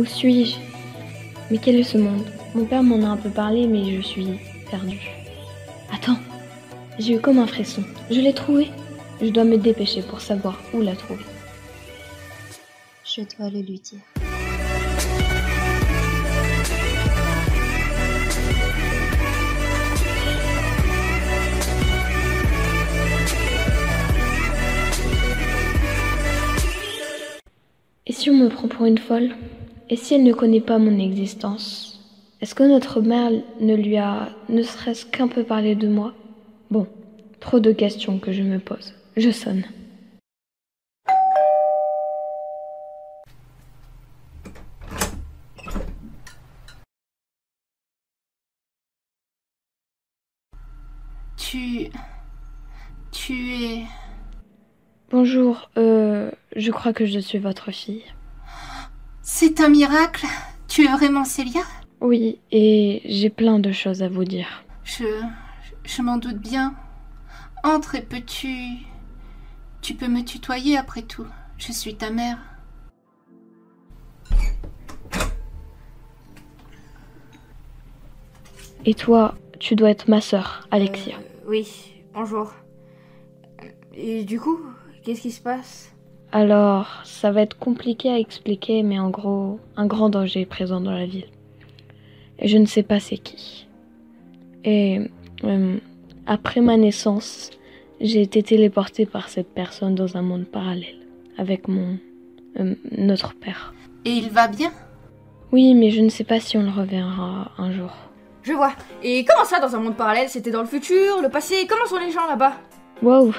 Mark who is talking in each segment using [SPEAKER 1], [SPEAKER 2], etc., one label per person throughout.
[SPEAKER 1] Où suis-je? Mais quel est ce monde? Mon père m'en a un peu parlé, mais je suis perdue. Attends, j'ai eu comme un frisson. Je l'ai trouvée. Je dois me dépêcher pour savoir où la trouver.
[SPEAKER 2] Je dois le lui dire.
[SPEAKER 1] Et si on me prend pour une folle? Et si elle ne connaît pas mon existence? Est-ce que notre mère ne lui a ne serait-ce qu'un peu parlé de moi? Bon, trop de questions que je me pose. Je sonne.
[SPEAKER 3] Tu es...
[SPEAKER 1] Bonjour, je crois que je suis votre fille.
[SPEAKER 3] C'est un miracle. Tu es vraiment Célia?
[SPEAKER 1] Oui, et j'ai plein de choses à vous dire.
[SPEAKER 3] Je m'en doute bien. Entre et peux-tu... Tu peux me tutoyer après tout. Je suis ta mère.
[SPEAKER 1] Et toi, tu dois être ma sœur, Alexia.
[SPEAKER 4] Oui, bonjour. Et du coup, qu'est-ce qui se passe?
[SPEAKER 1] Alors, ça va être compliqué à expliquer, mais en gros, un grand danger est présent dans la ville. Et je ne sais pas c'est qui. Et après ma naissance, j'ai été téléportée par cette personne dans un monde parallèle, avec notre père.
[SPEAKER 3] Et il va bien?
[SPEAKER 1] Oui, mais je ne sais pas si on le reverra un jour.
[SPEAKER 4] Je vois. Et comment ça, dans un monde parallèle? C'était dans le futur, le passé? Comment sont les gens là-bas?
[SPEAKER 1] Wow,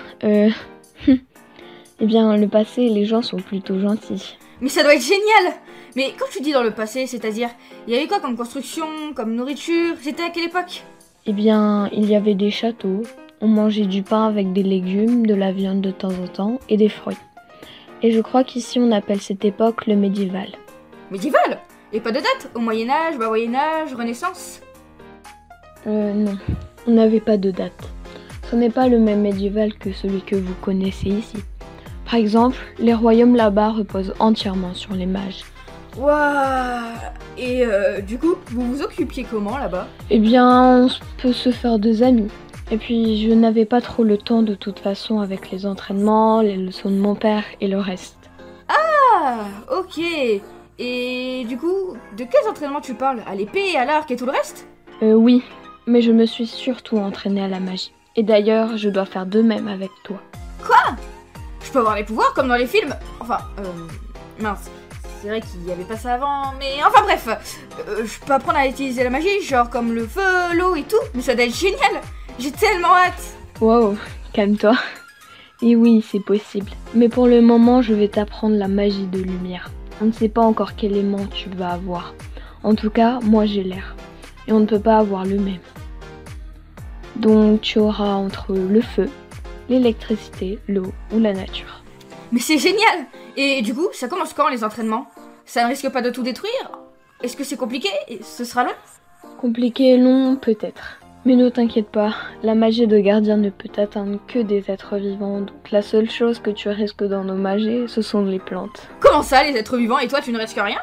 [SPEAKER 1] Eh bien, le passé, les gens sont plutôt gentils.
[SPEAKER 4] Mais ça doit être génial! Mais quand tu dis dans le passé, c'est-à-dire, il y avait quoi comme construction, comme nourriture? C'était à quelle époque?
[SPEAKER 1] Eh bien, il y avait des châteaux, on mangeait du pain avec des légumes, de la viande de temps en temps et des fruits. Et je crois qu'ici on appelle cette époque le médiéval.
[SPEAKER 4] Médiéval? Et pas de date? Au Moyen-Âge, bas Moyen-Âge, Renaissance?
[SPEAKER 1] Non, on n'avait pas de date. Ce n'est pas le même médiéval que celui que vous connaissez ici. Par exemple, les royaumes là-bas reposent entièrement sur les mages.
[SPEAKER 4] Waouh! Et du coup, vous vous occupiez comment là-bas?
[SPEAKER 1] Eh bien, on peut se faire des amis. Et puis, je n'avais pas trop le temps de toute façon avec les entraînements, les leçons de mon père et le reste.
[SPEAKER 4] Ah, ok. Et du coup, de quels entraînements tu parles? À l'épée, à l'arc et tout le reste?
[SPEAKER 1] Oui, mais je me suis surtout entraînée à la magie. Et d'ailleurs, je dois faire de même avec toi.
[SPEAKER 4] Quoi? Je peux avoir les pouvoirs comme dans les films? Enfin, mince. C'est vrai qu'il n'y avait pas ça avant, mais enfin bref. Je peux apprendre à utiliser la magie, genre comme le feu, l'eau et tout, mais ça doit être génial. J'ai tellement hâte.
[SPEAKER 1] Wow, calme-toi. Et oui, c'est possible. Mais pour le moment, je vais t'apprendre la magie de lumière. On ne sait pas encore quel aimant tu vas avoir. En tout cas, moi j'ai l'air. Et on ne peut pas avoir le même. Donc tu auras entre le feu, l'électricité, l'eau ou la nature.
[SPEAKER 4] Mais c'est génial. Et du coup, ça commence quand les entraînements? Ça ne risque pas de tout détruire? Est-ce que c'est compliqué et ce sera long?
[SPEAKER 1] Compliqué et long, peut-être. Mais ne t'inquiète pas, la magie de gardien ne peut atteindre que des êtres vivants, donc la seule chose que tu risques d'endommager, ce sont les plantes.
[SPEAKER 4] Comment ça, les êtres vivants, et toi tu ne risques rien?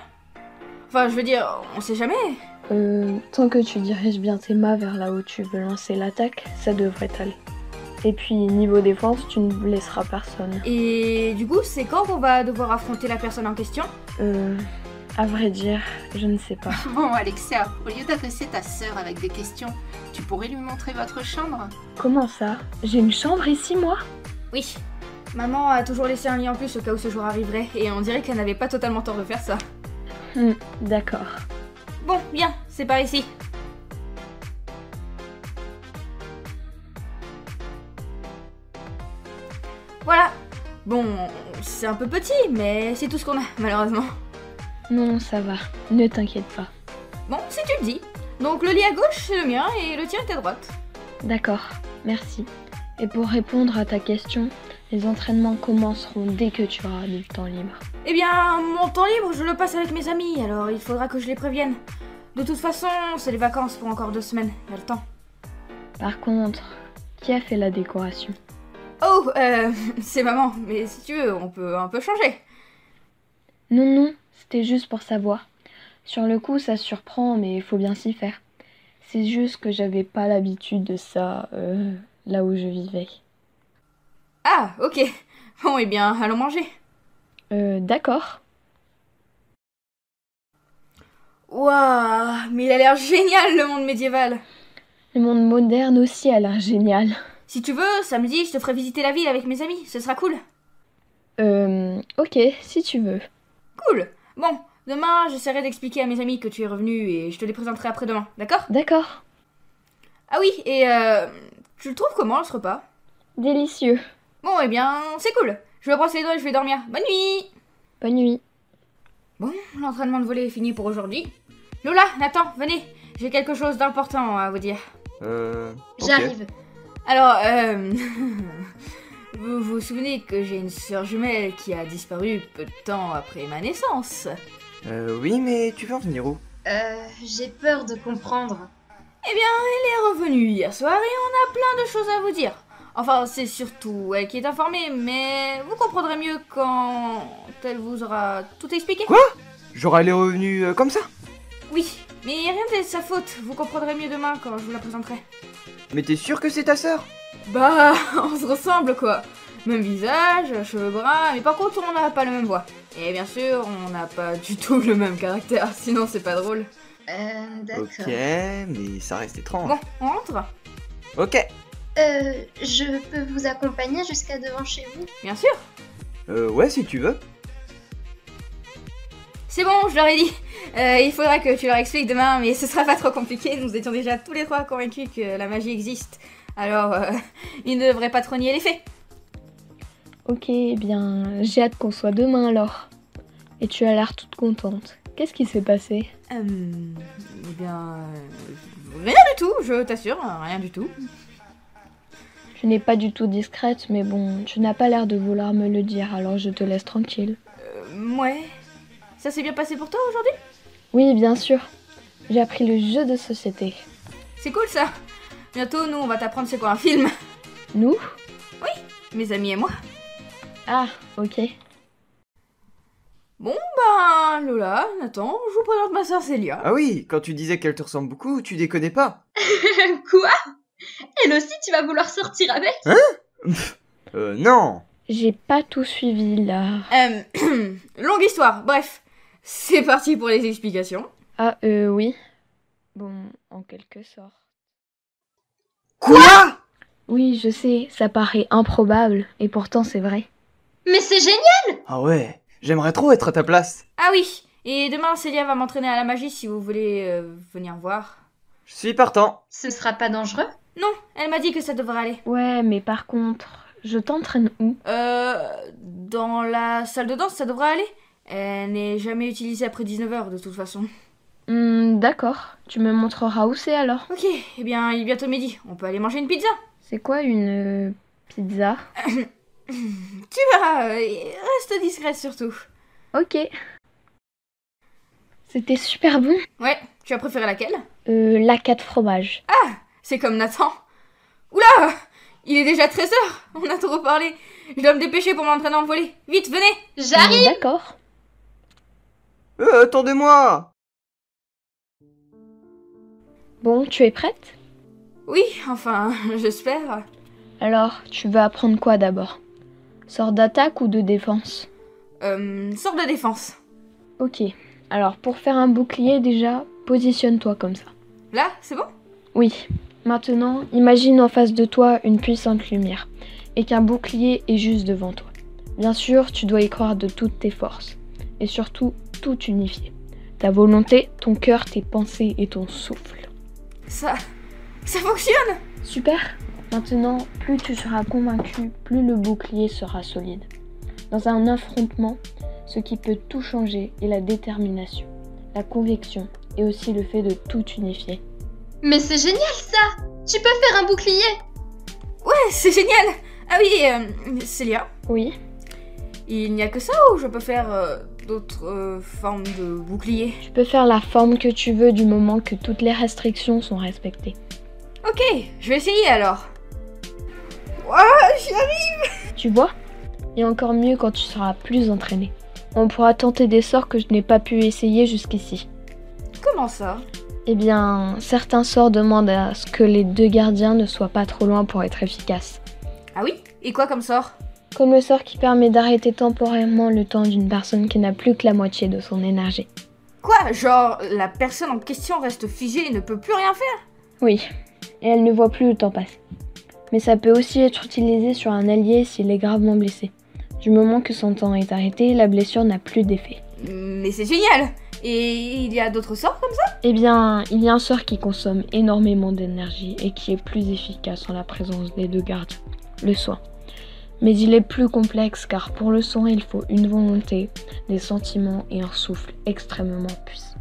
[SPEAKER 4] Enfin, je veux dire, on sait jamais.
[SPEAKER 1] Tant que tu diriges bien tes mains vers là où tu veux lancer l'attaque, ça devrait aller. Et puis, niveau défense, tu ne blesseras personne.
[SPEAKER 4] Et du coup, c'est quand qu'on va devoir affronter la personne en question?
[SPEAKER 1] À vrai dire, je ne sais pas.
[SPEAKER 3] Bon, Alexia, au lieu d'agresser ta sœur avec des questions, tu pourrais lui montrer votre chambre?
[SPEAKER 1] Comment ça? J'ai une chambre ici, moi?
[SPEAKER 4] Oui. Maman a toujours laissé un lit en plus au cas où ce jour arriverait, et on dirait qu'elle n'avait pas totalement tort de faire ça.
[SPEAKER 1] D'accord.
[SPEAKER 4] Bon, bien, c'est par ici. Voilà. Bon, c'est un peu petit, mais c'est tout ce qu'on a, malheureusement.
[SPEAKER 1] Non, ça va. Ne t'inquiète pas.
[SPEAKER 4] Bon, si tu le dis. Donc le lit à gauche, c'est le mien, et le tien est à droite.
[SPEAKER 1] D'accord, merci. Et pour répondre à ta question, les entraînements commenceront dès que tu auras du temps libre.
[SPEAKER 4] Eh bien, mon temps libre, je le passe avec mes amis, alors il faudra que je les prévienne. De toute façon, c'est les vacances pour encore 2 semaines, il y a le temps.
[SPEAKER 1] Par contre, qui a fait la décoration?
[SPEAKER 4] Oh, c'est maman, mais si tu veux, on peut un peu changer.
[SPEAKER 1] Non, c'était juste pour savoir. Sur le coup, ça surprend, mais il faut bien s'y faire. C'est juste que j'avais pas l'habitude de ça là où je vivais.
[SPEAKER 4] Ah, ok. Bon, eh bien, allons manger.
[SPEAKER 1] D'accord.
[SPEAKER 4] Waouh, mais il a l'air génial le monde médiéval.
[SPEAKER 1] Le monde moderne aussi a l'air génial.
[SPEAKER 4] Si tu veux, samedi, je te ferai visiter la ville avec mes amis, ce sera cool.
[SPEAKER 1] Ok, si tu veux.
[SPEAKER 4] Cool. Bon, demain, j'essaierai d'expliquer à mes amis que tu es revenu et je te les présenterai après-demain, d'accord?
[SPEAKER 1] D'accord.
[SPEAKER 4] Ah oui, et tu le trouves comment ce repas?
[SPEAKER 1] Délicieux.
[SPEAKER 4] Bon, eh bien, c'est cool. Je vais brosser les dents et je vais dormir. Bonne nuit.
[SPEAKER 1] Bonne nuit.
[SPEAKER 4] Bon, l'entraînement de volley est fini pour aujourd'hui. Lola, Nathan, venez. J'ai quelque chose d'important à vous dire.
[SPEAKER 5] Ok.
[SPEAKER 2] J'arrive.
[SPEAKER 4] Alors, vous vous souvenez que j'ai une sœur jumelle qui a disparu peu de temps après ma naissance?
[SPEAKER 5] Oui, mais tu veux en venir où?
[SPEAKER 2] J'ai peur de comprendre.
[SPEAKER 4] Eh bien, elle est revenue hier soir et on a plein de choses à vous dire. Enfin, c'est surtout elle qui est informée, mais vous comprendrez mieux quand elle vous aura tout expliqué.
[SPEAKER 5] Quoi? Genre elle est revenue comme ça?
[SPEAKER 4] Oui, mais rien n'est de sa faute. Vous comprendrez mieux demain quand je vous la présenterai.
[SPEAKER 5] Mais t'es sûr que c'est ta sœur?
[SPEAKER 4] Bah, on se ressemble quoi. Même visage, cheveux bruns, mais par contre on n'a pas la même voix. Et bien sûr, on n'a pas du tout le même caractère, sinon c'est pas drôle.
[SPEAKER 2] D'accord.
[SPEAKER 5] Ok, mais ça reste étrange.
[SPEAKER 4] Bon, on rentre?
[SPEAKER 5] Ok.
[SPEAKER 2] Je peux vous accompagner jusqu'à devant chez vous?
[SPEAKER 4] Bien sûr.
[SPEAKER 5] Ouais, si tu veux.
[SPEAKER 4] C'est bon, je leur ai dit. Il faudra que tu leur expliques demain, mais ce sera pas trop compliqué. Nous étions déjà tous les trois convaincus que la magie existe. Alors, ils ne devraient pas trop nier les faits.
[SPEAKER 1] Ok, eh bien, j'ai hâte qu'on soit demain alors. Et tu as l'air toute contente. Qu'est-ce qui s'est passé?
[SPEAKER 4] Eh bien... rien du tout, je t'assure, rien du tout.
[SPEAKER 1] Tu n'es pas du tout discrète, mais bon, tu n'as pas l'air de vouloir me le dire, alors je te laisse tranquille.
[SPEAKER 4] Ouais. Ça s'est bien passé pour toi aujourd'hui?
[SPEAKER 1] Oui, bien sûr. J'ai appris le jeu de société.
[SPEAKER 4] C'est cool ça. Bientôt, nous, on va t'apprendre c'est quoi un film.
[SPEAKER 1] Nous?
[SPEAKER 4] Mes amis et moi.
[SPEAKER 1] Ah, ok.
[SPEAKER 4] Bon, ben, Lola, Nathan, je vous présente ma soeur Célia.
[SPEAKER 5] Ah oui, quand tu disais qu'elle te ressemble beaucoup, tu déconnais pas.
[SPEAKER 2] Quoi? Elle aussi, tu vas vouloir sortir avec?
[SPEAKER 5] Non.
[SPEAKER 1] J'ai pas tout suivi là.
[SPEAKER 4] Longue histoire, bref. C'est parti pour les explications.
[SPEAKER 1] Ah, oui. Bon, en quelque sorte.
[SPEAKER 5] Quoi?
[SPEAKER 1] Oui, je sais, ça paraît improbable, et pourtant c'est vrai.
[SPEAKER 2] Mais c'est génial!
[SPEAKER 5] Ah ouais, j'aimerais trop être à ta place.
[SPEAKER 4] Ah oui, et demain, Célia va m'entraîner à la magie si vous voulez venir voir.
[SPEAKER 5] Je suis partant.
[SPEAKER 2] Ce sera pas dangereux?
[SPEAKER 4] Non, elle m'a dit que ça devrait aller.
[SPEAKER 1] Ouais, mais par contre, je t'entraîne où?
[SPEAKER 4] Dans la salle de danse, ça devrait aller. Elle n'est jamais utilisée après 19h de toute façon.
[SPEAKER 1] D'accord, tu me montreras où c'est alors.
[SPEAKER 4] Ok, eh bien, il est bientôt midi. On peut aller manger une pizza.
[SPEAKER 1] C'est quoi une pizza?
[SPEAKER 4] Tu verras, reste discrète surtout.
[SPEAKER 1] Ok. C'était super bon.
[SPEAKER 4] Ouais, tu as préféré laquelle?
[SPEAKER 1] La 4 fromages.
[SPEAKER 4] C'est comme Nathan. Oula! Il est déjà 13h. On a trop parlé. Je dois me dépêcher pour m'entraîner en volley. Vite, venez!
[SPEAKER 2] J'arrive!
[SPEAKER 1] D'accord.
[SPEAKER 5] Attendez-moi.
[SPEAKER 1] Bon, tu es prête?
[SPEAKER 4] Oui, enfin, j'espère.
[SPEAKER 1] Alors, tu veux apprendre quoi d'abord? Sort d'attaque ou de défense?
[SPEAKER 4] Sort de défense.
[SPEAKER 1] Ok. Alors, pour faire un bouclier, déjà, positionne-toi comme ça.
[SPEAKER 4] Là, c'est bon?
[SPEAKER 1] Oui. Maintenant, imagine en face de toi une puissante lumière et qu'un bouclier est juste devant toi. Bien sûr, tu dois y croire de toutes tes forces et surtout tout unifier. Ta volonté, ton cœur, tes pensées et ton souffle.
[SPEAKER 4] Ça fonctionne!
[SPEAKER 1] Super! Maintenant, plus tu seras convaincu, plus le bouclier sera solide. Dans un affrontement, ce qui peut tout changer est la détermination, la conviction et aussi le fait de tout unifier.
[SPEAKER 2] Mais c'est génial ça! Tu peux faire un bouclier!
[SPEAKER 4] Ouais, c'est génial! Ah oui, Célia,
[SPEAKER 1] Oui?
[SPEAKER 4] il n'y a que ça ou je peux faire d'autres formes de bouclier?
[SPEAKER 1] Tu peux faire la forme que tu veux du moment que toutes les restrictions sont respectées.
[SPEAKER 4] Ok, je vais essayer alors. Ouah, j'y arrive!
[SPEAKER 1] Tu vois? Et encore mieux quand tu seras plus entraîné. On pourra tenter des sorts que je n'ai pas pu essayer jusqu'ici.
[SPEAKER 4] Comment ça?
[SPEAKER 1] Eh bien, certains sorts demandent à ce que les deux gardiens ne soient pas trop loin pour être efficaces.
[SPEAKER 4] Ah oui? Et quoi comme sort?
[SPEAKER 1] Comme le sort qui permet d'arrêter temporairement le temps d'une personne qui n'a plus que la moitié de son énergie.
[SPEAKER 4] Quoi? Genre, la personne en question reste figée et ne peut plus rien faire?
[SPEAKER 1] Oui, et elle ne voit plus le temps passer. Mais ça peut aussi être utilisé sur un allié s'il est gravement blessé. Du moment que son temps est arrêté, la blessure n'a plus d'effet.
[SPEAKER 4] Mais c'est génial! Et il y a d'autres sorts comme ça?
[SPEAKER 1] Eh bien, il y a un sort qui consomme énormément d'énergie et qui est plus efficace en la présence des deux gardiens, le soin. Mais il est plus complexe car pour le soin, il faut une volonté, des sentiments et un souffle extrêmement puissant.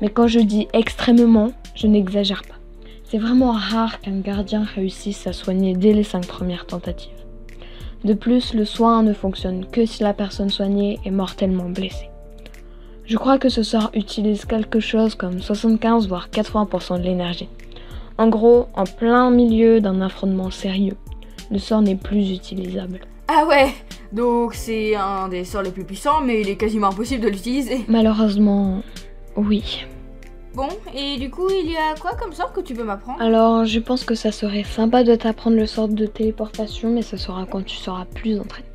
[SPEAKER 1] Mais quand je dis extrêmement, je n'exagère pas. C'est vraiment rare qu'un gardien réussisse à soigner dès les 5 premières tentatives. De plus, le soin ne fonctionne que si la personne soignée est mortellement blessée. Je crois que ce sort utilise quelque chose comme 75 voire 80% de l'énergie. En gros, en plein milieu d'un affrontement sérieux, le sort n'est plus utilisable.
[SPEAKER 4] Ah ouais! Donc c'est un des sorts les plus puissants, mais il est quasiment impossible de l'utiliser.
[SPEAKER 1] Malheureusement, oui.
[SPEAKER 4] Bon, et du coup, il y a quoi comme sort que tu peux m'apprendre?
[SPEAKER 1] Alors, je pense que ça serait sympa de t'apprendre le sort de téléportation, mais ce sera quand tu seras plus entraîné.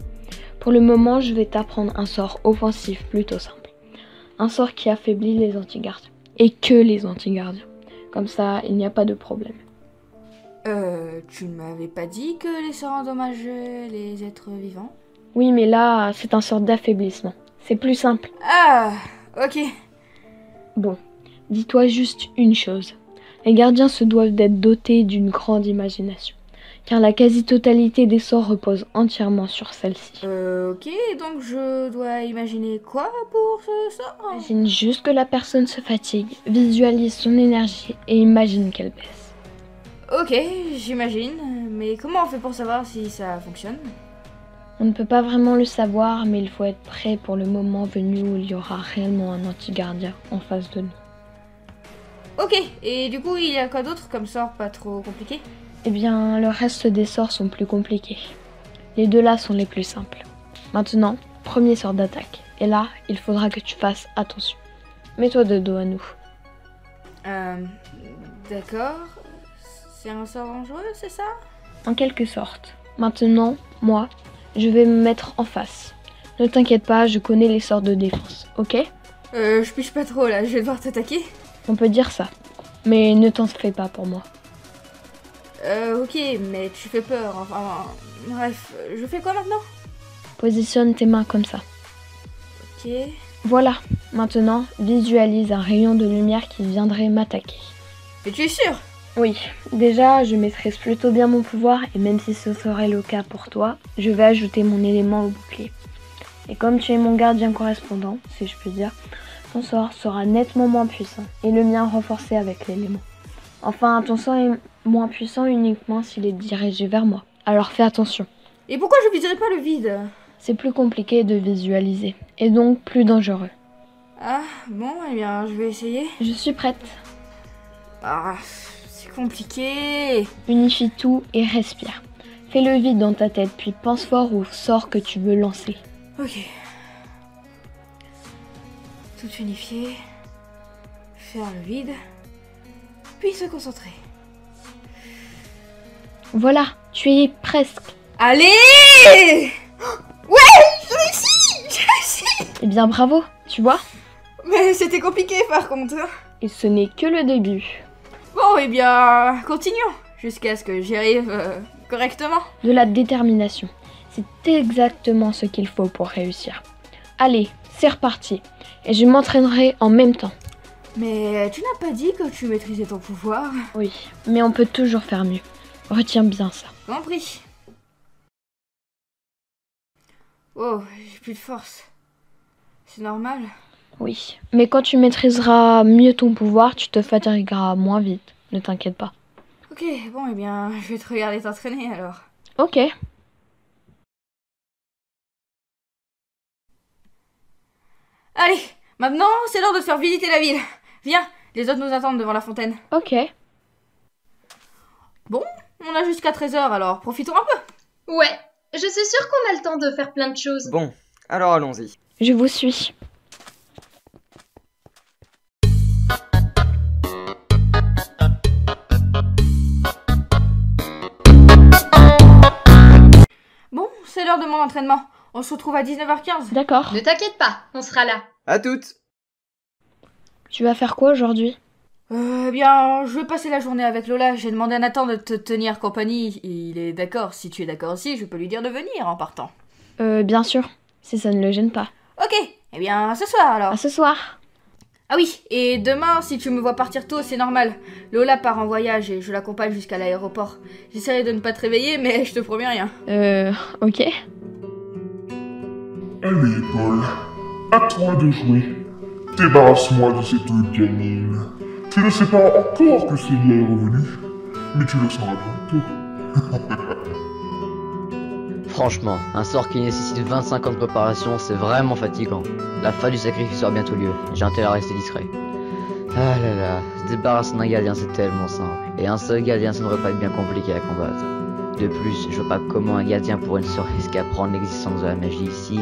[SPEAKER 1] Pour le moment, je vais t'apprendre un sort offensif plutôt simple. Un sort qui affaiblit les anti-gardiens. Et que les anti-gardiens. Comme ça, il n'y a pas de problème.
[SPEAKER 4] Tu ne m'avais pas dit que les sorts endommageaient les êtres vivants?
[SPEAKER 1] Oui, mais là, c'est un sort d'affaiblissement. C'est plus simple.
[SPEAKER 4] Ah, ok.
[SPEAKER 1] Bon, dis-toi juste une chose. Les gardiens se doivent d'être dotés d'une grande imagination. Car la quasi-totalité des sorts repose entièrement sur celle-ci.
[SPEAKER 4] Ok, donc je dois imaginer quoi pour ce sort?
[SPEAKER 1] Imagine juste que la personne se fatigue, visualise son énergie et imagine qu'elle baisse.
[SPEAKER 4] Ok, j'imagine, mais comment on fait pour savoir si ça fonctionne?
[SPEAKER 1] On ne peut pas vraiment le savoir, mais il faut être prêt pour le moment venu où il y aura réellement un anti-gardien en face de nous.
[SPEAKER 4] Ok, et du coup, il y a quoi d'autre comme sort pas trop compliqué?
[SPEAKER 1] Eh bien, le reste des sorts sont plus compliqués. Les deux là sont les plus simples. Maintenant, premier sort d'attaque. Et là, il faudra que tu fasses attention. Mets-toi de dos à nous.
[SPEAKER 4] D'accord. C'est un sort dangereux, c'est ça?
[SPEAKER 1] En quelque sorte. Maintenant, moi, je vais me mettre en face. Ne t'inquiète pas, je connais les sorts de défense, ok?
[SPEAKER 4] Je piche pas trop là, je vais devoir t'attaquer.
[SPEAKER 1] On peut dire ça. Mais ne t'en fais pas pour moi.
[SPEAKER 4] Ok, mais tu fais peur, enfin... Bref, je fais quoi maintenant?
[SPEAKER 1] Positionne tes mains comme ça.
[SPEAKER 4] Ok...
[SPEAKER 1] Voilà, maintenant, visualise un rayon de lumière qui viendrait m'attaquer.
[SPEAKER 4] Et tu es sûr?
[SPEAKER 1] Oui, déjà, je maîtrise plutôt bien mon pouvoir et même si ce serait le cas pour toi, je vais ajouter mon élément au bouclier. Et comme tu es mon gardien correspondant, si je puis dire, ton sort sera nettement moins puissant et le mien renforcé avec l'élément. Enfin, ton sort est moins puissant uniquement s'il est dirigé vers moi. Alors fais attention.
[SPEAKER 4] Et pourquoi je viserai pas le vide?
[SPEAKER 1] C'est plus compliqué de visualiser et donc plus dangereux.
[SPEAKER 4] Ah, bon, eh bien, je vais essayer.
[SPEAKER 1] Je suis prête.
[SPEAKER 4] Ah, c'est compliqué.
[SPEAKER 1] Unifie tout et respire. Fais le vide dans ta tête, puis pense fort au sort que tu veux lancer.
[SPEAKER 4] Ok. Tout unifier. Faire le vide. Puis se concentrer.
[SPEAKER 1] Voilà, tu y es presque.
[SPEAKER 4] Allez! Ouais, j'ai réussi!
[SPEAKER 1] Eh bien bravo, tu vois?
[SPEAKER 4] Mais c'était compliqué par contre.
[SPEAKER 1] Et ce n'est que le début.
[SPEAKER 4] Bon, eh bien, continuons. Jusqu'à ce que j'y arrive correctement.
[SPEAKER 1] De la détermination. C'est exactement ce qu'il faut pour réussir. Allez, c'est reparti. Et je m'entraînerai en même temps.
[SPEAKER 4] Mais tu n'as pas dit que tu maîtrisais ton pouvoir?
[SPEAKER 1] Oui, mais on peut toujours faire mieux. Retiens bien ça.
[SPEAKER 4] Compris. Oh, j'ai plus de force. C'est normal?
[SPEAKER 1] Oui, mais quand tu maîtriseras mieux ton pouvoir, tu te fatigueras moins vite. Ne t'inquiète pas.
[SPEAKER 4] Ok, bon, eh bien, je vais te regarder t'entraîner alors.
[SPEAKER 1] Ok.
[SPEAKER 4] Allez, maintenant, c'est l'heure de faire visiter la ville. Viens, les autres nous attendent devant la fontaine.
[SPEAKER 1] Ok.
[SPEAKER 4] Bon, on a jusqu'à 13h, alors profitons un peu.
[SPEAKER 2] Ouais, je suis sûre qu'on a le temps de faire plein de choses.
[SPEAKER 5] Bon, alors allons-y.
[SPEAKER 1] Je vous suis.
[SPEAKER 4] l'heure de mon entraînement. On se retrouve à 19h15.
[SPEAKER 1] D'accord.
[SPEAKER 2] Ne t'inquiète pas, on sera là.
[SPEAKER 5] À toutes.
[SPEAKER 1] Tu vas faire quoi aujourd'hui?
[SPEAKER 4] Eh bien, je vais passer la journée avec Lola. J'ai demandé à Nathan de te tenir compagnie. Il est d'accord. Si tu es d'accord aussi, je peux lui dire de venir en partant.
[SPEAKER 1] Bien sûr, si ça ne le gêne pas.
[SPEAKER 4] Ok, eh bien, ce soir alors.
[SPEAKER 1] À ce soir.
[SPEAKER 4] Ah oui, et demain, si tu me vois partir tôt, c'est normal. Lola part en voyage et je l'accompagne jusqu'à l'aéroport. J'essaierai de ne pas te réveiller, mais je te promets rien.
[SPEAKER 1] Ok.
[SPEAKER 6] Allez, Paul, à toi de jouer. Débarrasse-moi de cette gamine. Tu ne sais pas encore que Célia est revenue, mais tu le sauras bientôt.
[SPEAKER 7] Franchement, un sort qui nécessite 25 ans de préparation, c'est vraiment fatigant. La fin du sacrifice aura bientôt lieu, j'ai intérêt à rester discret. Ah là là, se débarrasser d'un gardien c'est tellement simple. Et un seul gardien ça ne devrait pas être bien compliqué à combattre. De plus, je vois pas comment un gardien pourrait ne serait-ce qu'apprendre l'existence de la magie ici.